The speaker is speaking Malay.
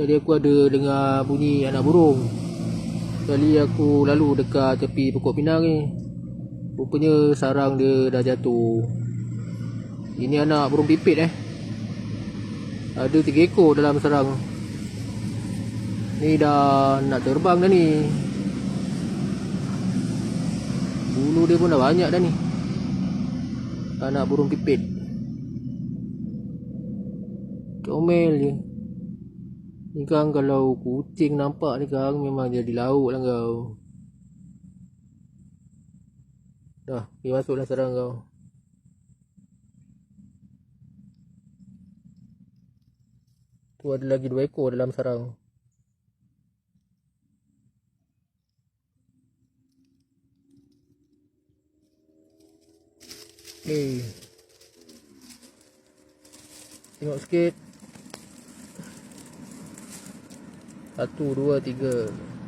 Tadi aku ada dengar bunyi anak burung. Kali aku lalu dekat tepi pokok pinang ni, rupanya sarang dia dah jatuh. Ini anak burung pipit Ada 3 ekor dalam sarang. Ni dah nak terbang dah ni. Bulu dia pun dah banyak dah ni. Anak burung pipit. Comel je. Ni Kang, kalau kucing nampak ni Kang, memang jadi lauk lah kau. Dah, pergi masuklah sarang kau. Tu ada lagi 2 ekor dalam sarang. Okay. Tengok sikit. 1, 2, 3.